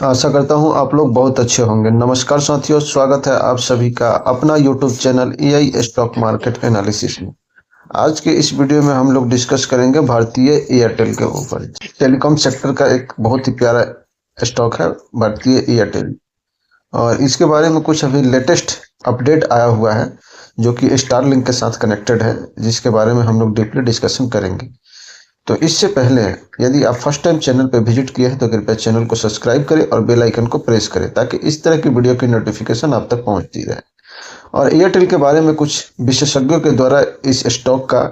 आशा करता हूँ आप लोग बहुत अच्छे होंगे। नमस्कार साथियों, स्वागत है आप सभी का अपना YouTube channel AI stock market analysis में। आज के इस वीडियो में हम लोग डिस्कस करेंगे भारतीय एयरटेल के ऊपर। टेलीकॉम सेक्टर का एक बहुत ही प्यारा स्टॉक है भारतीय एयरटेल, और इसके बारे में कुछ अभी लेटेस्ट अपडेट आया हुआ है जो कि स्टारलिंक के साथ कनेक्टेड है, जिसके बारे में हम लोग डीपली डिस्कशन करेंगे। तो इससे पहले यदि आप फर्स्ट टाइम चैनल पर विजिट किए हैं तो कृपया चैनल को सब्सक्राइब करें और बेल आइकन को प्रेस करें ताकि इस तरह की वीडियो की नोटिफिकेशन आप तक पहुंचती रहे। और एयरटेल के बारे में कुछ विशेषज्ञों के द्वारा इस स्टॉक का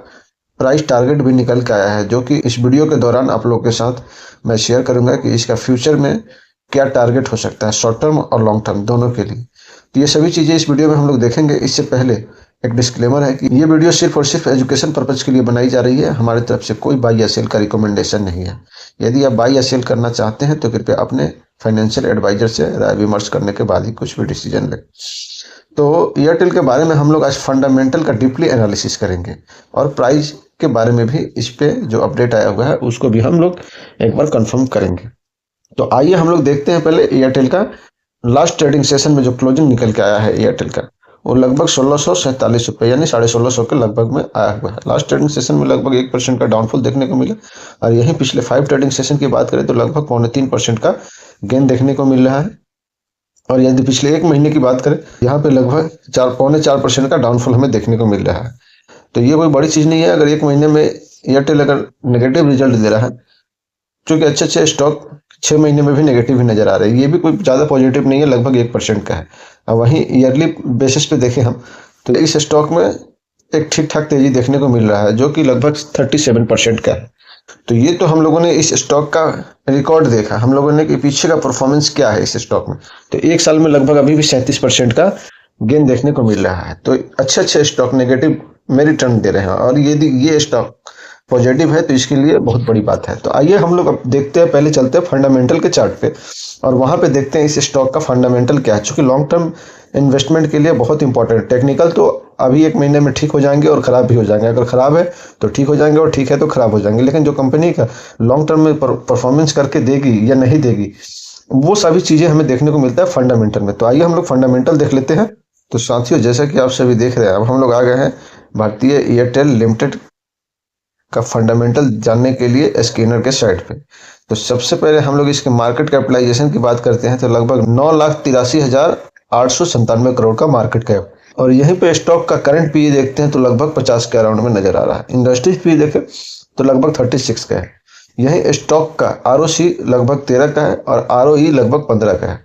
प्राइस टारगेट भी निकल के आया है, जो कि इस वीडियो के दौरान आप लोगों के साथ मैं शेयर करूंगा कि इसका फ्यूचर में क्या टारगेट हो सकता है, शॉर्ट टर्म और लॉन्ग टर्म दोनों के लिए। तो ये सभी चीज़ें इस वीडियो में हम लोग देखेंगे। इससे पहले एक डिस्क्लेमर है कि ये वीडियो सिर्फ और सिर्फ एजुकेशन पर्पज के लिए बनाई जा रही है। हमारी तरफ से कोई बाई या सेल का रिकमेंडेशन नहीं है। यदि आप बाई या सेल करना चाहते हैं तो कृपया अपने फाइनेंशियल एडवाइजर से राय विमर्श करने के बाद ही कुछ भी डिसीजन लें। तो एयरटेल के बारे में हम लोग आज फंडामेंटल का डीपली एनालिसिस करेंगे और प्राइस के बारे में भी इस पे जो अपडेट आया हुआ है उसको भी हम लोग एक बार कंफर्म करेंगे। तो आइए हम लोग देखते हैं पहले एयरटेल का लास्ट ट्रेडिंग सेशन में जो क्लोजिंग निकल के आया है एयरटेल का, वो लगभग 1647 रुपये यानी 1650 के लगभग में आया हुआ है। लास्ट ट्रेडिंग सेशन में लगभग 1% का डाउनफॉल देखने को मिला, और यहीं पिछले 5 ट्रेडिंग सेशन की बात करें तो लगभग 2.25% का गेन देखने को मिल रहा है। और यदि पिछले एक महीने की बात करें, यहाँ पे लगभग 4.25% का डाउनफॉल हमें देखने को मिल रहा है। तो ये कोई बड़ी चीज़ नहीं है अगर एक महीने में एयरटेल अगर नेगेटिव रिजल्ट दे रहा है, क्योंकि अच्छे स्टॉक 6 महीने में भी नेगेटिव ही नजर आ रहे हैं। ये भी कोई ज़्यादा पॉजिटिव नहीं है, लगभग 1% का है। और वहीं ईयरली बेसिस पे देखें हम तो इस स्टॉक में एक ठीक ठाक तेजी देखने को मिल रहा है जो कि लगभग 37% का है। तो ये तो हम लोगों ने इस स्टॉक का रिकॉर्ड देखा, हम लोगों ने कि पीछे का परफॉर्मेंस क्या है इस स्टॉक में। तो एक साल में लगभग अभी भी 37% का गेन देखने को मिल रहा है। तो अच्छे स्टॉक नेगेटिव में रिटर्न दे रहे हैं, और यदि ये स्टॉक पॉजिटिव है तो इसके लिए बहुत बड़ी बात है। तो आइए हम लोग अब देखते हैं, पहले चलते हैं फंडामेंटल के चार्ट पे और वहां पे देखते हैं इस स्टॉक का फंडामेंटल क्या है, क्योंकि लॉन्ग टर्म इन्वेस्टमेंट के लिए बहुत इंपॉर्टेंट है। टेक्निकल तो अभी एक महीने में ठीक हो जाएंगे और खराब भी हो जाएंगे, अगर खराब है तो ठीक हो जाएंगे और ठीक है तो खराब हो जाएंगे, लेकिन जो कंपनी का लॉन्ग टर्म में परफॉर्मेंस करके देगी या नहीं देगी, वो सभी चीजें हमें देखने को मिलता है फंडामेंटल में। तो आइए हम लोग फंडामेंटल देख लेते हैं। तो साथियों, जैसा कि आप सभी देख रहे हैं, अब हम लोग आ गए हैं भारतीय एयरटेल लिमिटेड का फंडामेंटल जानने के लिए स्कैनर के साइड पे। तो सबसे पहले हम लोग इसके मार्केट कैपिटलाइजेशन की बात करते हैं तो लगभग 9,83,897 करोड़ का मार्केट कैप, और यहीं पे स्टॉक का करंट पीई देखते हैं तो लगभग 50 के अराउंड में नजर आ रहा है। इंडस्ट्रीज पीई देखें तो लगभग 36 का है। यहीं स्टॉक का आरओसी लगभग 13 का है और आरओई लगभग 15 का है।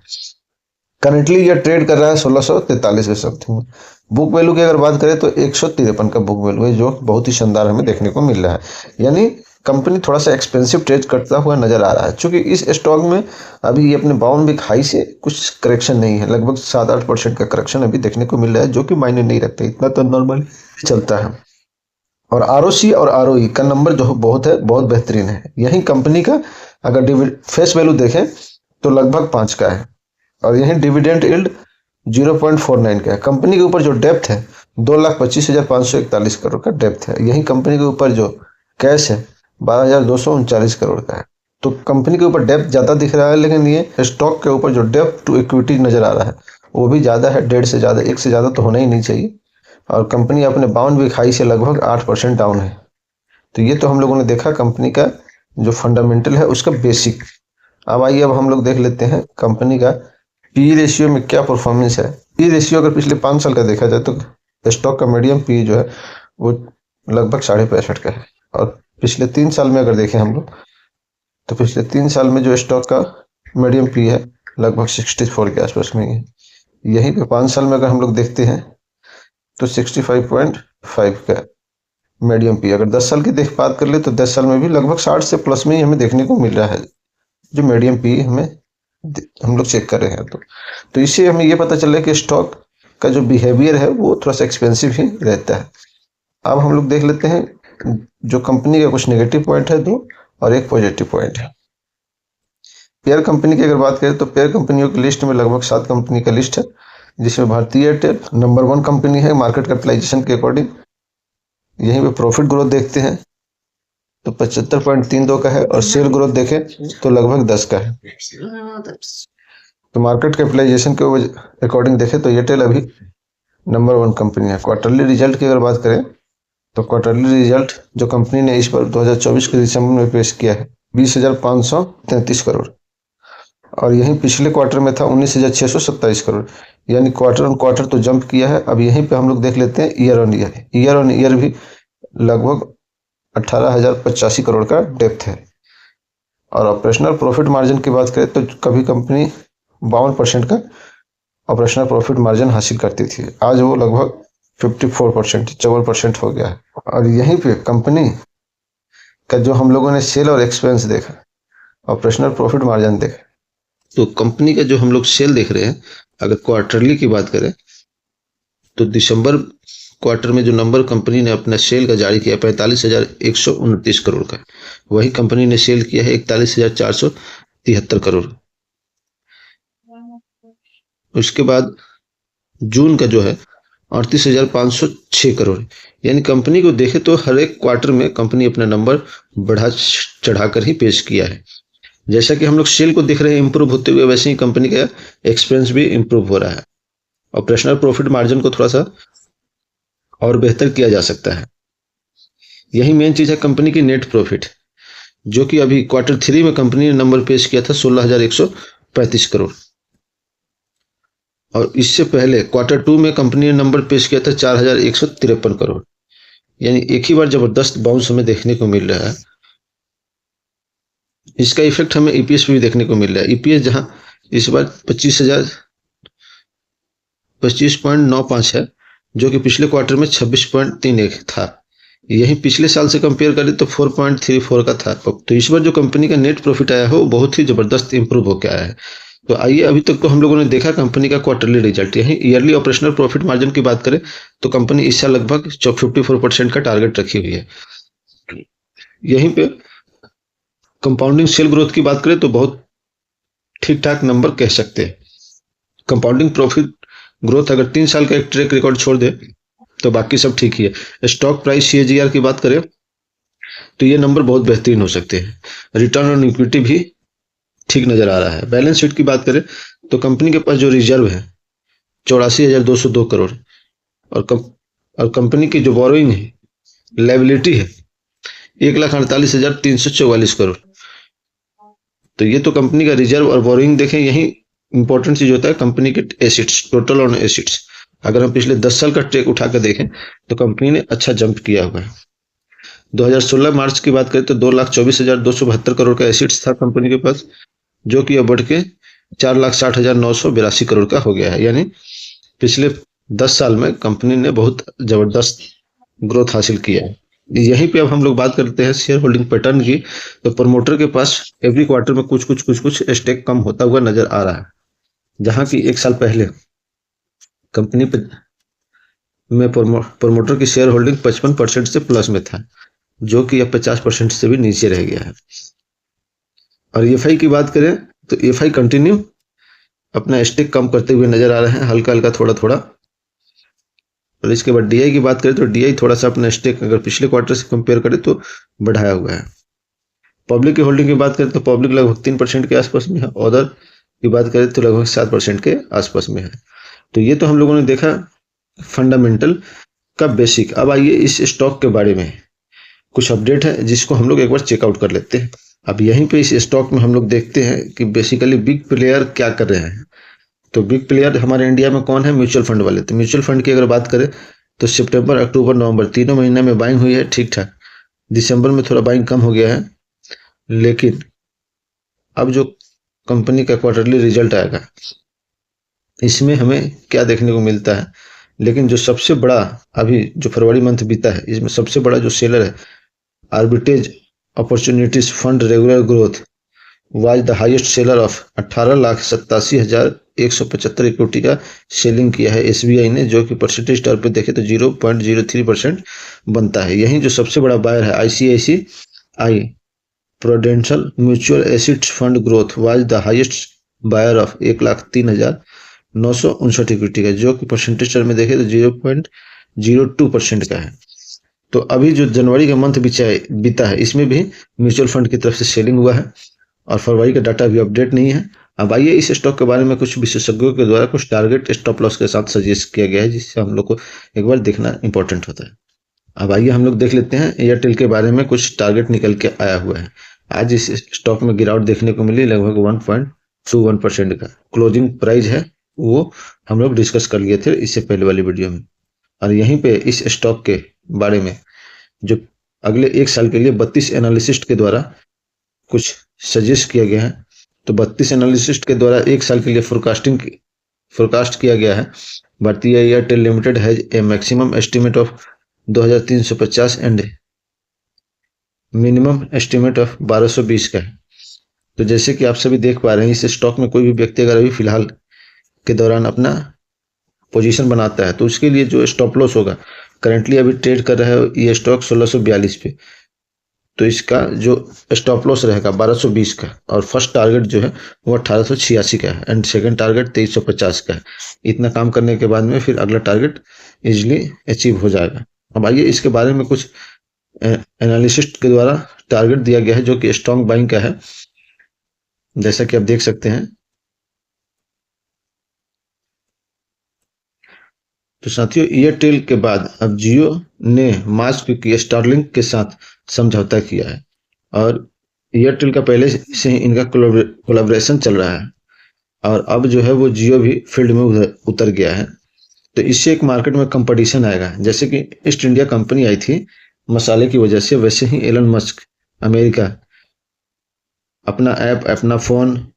करंटली ये ट्रेड कर रहा है 1643 के समथिंग में। बुक वैल्यू की अगर बात करें तो 153 का बुक वैल्यू है, जो बहुत ही शानदार हमें देखने को मिल रहा है। यानी कंपनी थोड़ा सा एक्सपेंसिव ट्रेड करता हुआ नजर आ रहा है, क्योंकि इस स्टॉक में अभी ये अपने बाउंड बिग हाई से कुछ करेक्शन नहीं है, लगभग 7-8% का करेक्शन अभी देखने को मिल रहा है, जो कि मायने नहीं रखते, इतना तो नॉर्मल चलता है। और आरओसी और आरओई का नंबर जो बहुत बेहतरीन है। यही कंपनी का अगर फेस वैल्यू देखें तो लगभग 5 का है, और यही डिविडेंड यील्ड 0.49 का है। कंपनी के ऊपर जो डेप्थ है 2,25,541 करोड़ का डेप्थ है। यही कंपनी के ऊपर जो कैश है 12,239 करोड़ का है। तो कंपनी के ऊपर डेप्थ ज़्यादा दिख रहा है, लेकिन ये स्टॉक के ऊपर जो डेप्थ टू इक्विटी नज़र आ रहा है वो भी ज़्यादा है, 1.5 से ज़्यादा, 1 से ज़्यादा तो होना ही नहीं चाहिए। और कंपनी अपने बाउंड बिग हाई से लगभग 8% डाउन है। तो ये तो हम लोगों ने देखा कंपनी का जो फंडामेंटल है उसका बेसिक। अब आइए अब हम लोग देख लेते हैं कंपनी का पी रेशियो में क्या परफॉर्मेंस है। पी रेशियो अगर पिछले 5 साल का देखा जाए तो स्टॉक का मीडियम पी जो है वो लगभग 65.5 का है, और पिछले 3 साल में अगर देखें हम लोग तो पिछले 3 साल में जो स्टॉक का मीडियम पी है लगभग 64 के आसपास में है। यहीं पे 5 साल में अगर हम लोग देखते हैं तो 65.5 का मीडियम पी। अगर 10 साल की बात कर ले तो 10 साल में भी लगभग 60 से प्लस में ही हमें देखने को मिल रहा है जो मीडियम पी हमें हम लोग चेक कर रहे हैं। तो इससे हमें ये पता चल रहा है कि स्टॉक का जो बिहेवियर है वो थोड़ा सा एक्सपेंसिव ही रहता है। अब हम लोग देख लेते हैं जो कंपनी का कुछ नेगेटिव पॉइंट है 2 और एक पॉजिटिव पॉइंट है। पेयर कंपनी की अगर बात करें तो पेयर कंपनियों की लिस्ट में लगभग 7 कंपनी का लिस्ट है, जिसमें भारतीय एयरटेल नंबर 1 कंपनी है मार्केट कैपिटलाइजेशन के अकॉर्डिंग। यहीं पे प्रॉफिट ग्रोथ देखते हैं तो 75.32 का है, और सेल ग्रोथ देखें तो लगभग 10 का है। तो मार्केट कैपिटलाइजेशन के अकॉर्डिंग देखें तो एयरटेल अभी नंबर 1 कंपनी है। क्वार्टरली रिजल्ट की अगर बात करें तो क्वार्टरली रिजल्ट जो कंपनी ने इस बार 2024 के दिसंबर में पेश किया है 20,533 करोड़, और यही पिछले क्वार्टर में था 19,627 करोड़, यानी क्वार्टर ऑन क्वार्टर तो जंप किया है। अब यहीं पे हम लोग देख लेते हैं ईयर ऑन ईयर भी लगभग 18,085 करोड़ का डेप्थ है। और ऑपरेशनल प्रॉफिट मार्जिन की बात करें तो कभी कंपनी 52% का ऑपरेशनल प्रॉफिट मार्जिन हासिल करती थी, आज वो लगभग 54% हो गया है। और यहीं पे कंपनी का जो हम लोगों ने सेल और एक्सपेंस देखा, ऑपरेशनल प्रॉफिट मार्जिन देखा, तो कंपनी का जो हम लोग सेल देख रहे हैं, अगर क्वार्टरली की बात करें तो दिसंबर क्वार्टर में जो नंबर कंपनी ने अपना सेल का जारी किया 45,129 करोड़ का, वही कंपनी ने सेल किया है 41,473 करोड़। उसके बाद जून का जो है 38,506 करोड़, यानी कंपनी को देखे तो हर एक क्वार्टर में कंपनी अपना नंबर बढ़ा चढ़ाकर ही पेश किया है। जैसा कि हम लोग सेल को देख रहे हैं इंप्रूव होते हुए, वैसे ही कंपनी का एक्सपेंस भी इंप्रूव हो रहा है। ऑपरेशनल प्रॉफिट मार्जिन को थोड़ा सा और बेहतर किया जा सकता है। यही मेन चीज है कंपनी की नेट प्रॉफिट, जो कि अभी क्वार्टर 3 में कंपनी ने नंबर पेश किया था 16,135 करोड़, और इससे पहले क्वार्टर 2 में कंपनी ने नंबर पेश किया था 4,153 करोड़, यानी एक ही बार जबरदस्त बाउंस हमें देखने को मिल रहा है। इसका इफेक्ट हमें ईपीएस पे भी देखने को मिल रहा है। ईपीएस जहां इस बार 25.95 है, जो कि पिछले क्वार्टर में 26.31 था। यही पिछले साल से कंपेयर करें तो 4.34 का था। तो इस बार जो कंपनी का नेट प्रॉफिट आया है वो बहुत ही जबरदस्त इंप्रूव होकर आया है। तो आइए, अभी तक तो हम लोगों ने देखा कंपनी का क्वार्टरली रिजल्ट। यही ईयरली ऑपरेशनल प्रॉफिट मार्जिन की बात करें तो कंपनी इस साल लगभग 54% का टारगेट रखी हुई है। यहीं पे कंपाउंडिंग सेल ग्रोथ की बात करें तो बहुत ठीक ठाक नंबर कह सकते हैं। कंपाउंडिंग प्रॉफिट ग्रोथ अगर 3 साल का एक ट्रैक रिकॉर्ड छोड़ दे तो बाकी सब ठीक ही है। स्टॉक प्राइस सीएजीआर की बात करें तो ये नंबर बहुत बेहतरीन हो सकते हैं। रिटर्न ऑन इक्विटी भी ठीक नजर आ रहा है। बैलेंस शीट की बात करें तो कंपनी के पास जो रिजर्व है 84,202 करोड़, और कंपनी की जो बोरोइंग है, लायबिलिटी है 1,48,344 करोड़। तो ये तो कंपनी का रिजर्व और बोरोइंग देखें। यही इंपॉर्टेंट चीज होता है कंपनी के एसिड्स, टोटल ऑन एसिड्स। अगर हम पिछले 10 साल का ट्रैक उठाकर देखें तो कंपनी ने अच्छा जंप किया हुआ है। 2016 मार्च की बात करें तो 2,24,272 करोड़ का एसिड्स था कंपनी के पास, जो कि अब बढ़ के 4,60,982 करोड़ का हो गया है। यानी पिछले 10 साल में कंपनी ने बहुत जबरदस्त ग्रोथ हासिल किया है। यहीं पे अब हम लोग बात करते हैं शेयर होल्डिंग पैटर्न की। तो प्रमोटर के पास एवरी क्वार्टर में कुछ स्टेक कम होता हुआ नजर आ रहा है, जहां की एक साल पहले कंपनी में प्रमोटर की शेयर होल्डिंग 55% से प्लस में था, जो कि अब 50% से भी नीचे रह गया है। और एफआई की बात करें तो एफआई कंटिन्यू अपना स्टेक कम करते हुए नजर आ रहे हैं, हल्का हल्का थोड़ा थोड़ा। और इसके बाद डीआई की बात करें तो डीआई थोड़ा सा अपना स्टेक अगर पिछले क्वार्टर से कंपेयर करें तो बढ़ाया हुआ है। पब्लिक की होल्डिंग की बात करें तो पब्लिक लगभग 3% के आसपास में है, अदर की बात करें तो लगभग 7% के आसपास में है। तो ये तो हम लोगों ने देखा फंडामेंटल का बेसिक। अब आइए इस स्टॉक के बारे में कुछ अपडेट है जिसको हम लोग एक बार चेकआउट कर लेते हैं। अब यहीं पे इस स्टॉक में हम लोग देखते हैं कि बेसिकली बिग प्लेयर क्या कर रहे हैं। तो बिग प्लेयर हमारे इंडिया में कौन है? म्यूचुअल फंड वाले। तो म्यूचुअल फंड की अगर बात करें तो सितंबर, अक्टूबर, नवंबर तीनों महीने में बाइंग हुई है ठीक ठाक। दिसंबर में थोड़ा बाइंग कम हो गया है, लेकिन अब जो कंपनी का क्वार्टरली रिजल्ट आएगा इसमें हमें क्या देखने को मिलता है। लेकिन जो सबसे बड़ा अभी जो फरवरी मंथ बीता है, इसमें सबसे बड़ा जो सेलर है arbitrage opportunities fund regular growth was the highest seller of 18,87,175 equity का सेलिंग किया है एसबीआई ने, जो कि परसेंटेज टर्म पे देखे तो 0.03% बनता है। यही जो सबसे बड़ा बायर है ICICI Prudential mutual assets fund growth was the highest buyer of 1,03,959 equity का, जो कि परसेंटेज टर्म में देखे तो 0.02% का है। तो अभी जो जनवरी का मंथ बीता है इसमें भी म्यूचुअल फंड की तरफ से सेलिंग हुआ है और फरवरी का डाटा भी अपडेट नहीं है। अब आइए इस स्टॉक के बारे में कुछ विशेषज्ञों के द्वारा कुछ टारगेट स्टॉप लॉस के साथ सजेस्ट किया गया है, जिससे हम लोग को एक बार देखना इंपॉर्टेंट होता है। अब आइए हम लोग देख लेते हैं एयरटेल के बारे में कुछ टारगेट निकल के आया हुआ है। आज इस स्टॉक में गिरावट देखने को मिली लगभग 1.21% का। क्लोजिंग प्राइस है वो हम लोग डिस्कस कर लिए थे इससे पहले वाली वीडियो में। और यहीं पे इस स्टॉक के बारे में जो अगले 1 साल के लिए 32 एनालिसिस्ट के द्वारा कुछ सजेस्ट किया गया है। तो 32 एनालिसिस्ट के द्वारा 1 साल के लिए फोरकास्ट किया गया है। भारतीय Airtel limited has a maximum estimate of 2350 and minimum estimate of 1220 का है। तो जैसे कि आप सभी देख पा रहे हैं, इस स्टॉक में कोई भी व्यक्ति अगर अभी फिलहाल के दौरान अपना पोजीशन बनाता है तो उसके लिए जो स्टॉप लॉस होगा, करंटली अभी ट्रेड कर रहा है ये स्टॉक 1642 पे, तो इसका जो स्टॉप लॉस रहेगा 1220 का और फर्स्ट टारगेट जो है वो 1886 का है एंड सेकंड टारगेट 2350 का है। इतना काम करने के बाद में फिर अगला टारगेट इजीली अचीव हो जाएगा। अब आइए इसके बारे में कुछ एनालिसिस्ट के द्वारा टारगेट दिया गया है जो कि स्ट्रॉन्ग बाइंग का है, जैसा कि आप देख सकते हैं। तो साथियों, एयरटेल के बाद अब जियो ने मार्च की स्टारलिंक के साथ समझौता किया है और एयरटेल का पहले से ही इनका कोलैबोरेशन चल रहा है और अब जो है वो जियो भी फील्ड में उतर गया है। तो इससे एक मार्केट में कंपटीशन आएगा। जैसे कि ईस्ट इंडिया कंपनी आई थी मसाले की वजह से, वैसे ही एलन मस्क अमेरिका अपना ऐप, अपना फ़ोन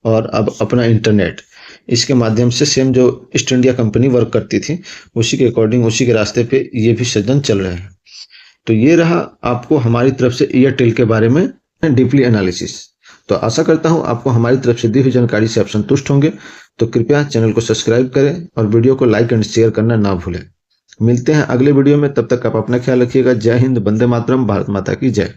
और अब अपना इंटरनेट, इसके माध्यम से सेम जो ईस्ट इंडिया कंपनी वर्क करती थी उसी के अकॉर्डिंग, उसी के रास्ते पे ये भी सज्जन चल रहे हैं। तो ये रहा आपको हमारी तरफ से एयरटेल के बारे में डीपली एनालिसिस। तो आशा करता हूँ आपको हमारी तरफ से दी हुई जानकारी से आप संतुष्ट होंगे। तो कृपया चैनल को सब्सक्राइब करें और वीडियो को लाइक एंड शेयर करना ना भूलें। मिलते हैं अगले वीडियो में, तब तक आप अपना ख्याल रखिएगा। जय हिंद, वंदे मातरम, भारत माता की जय।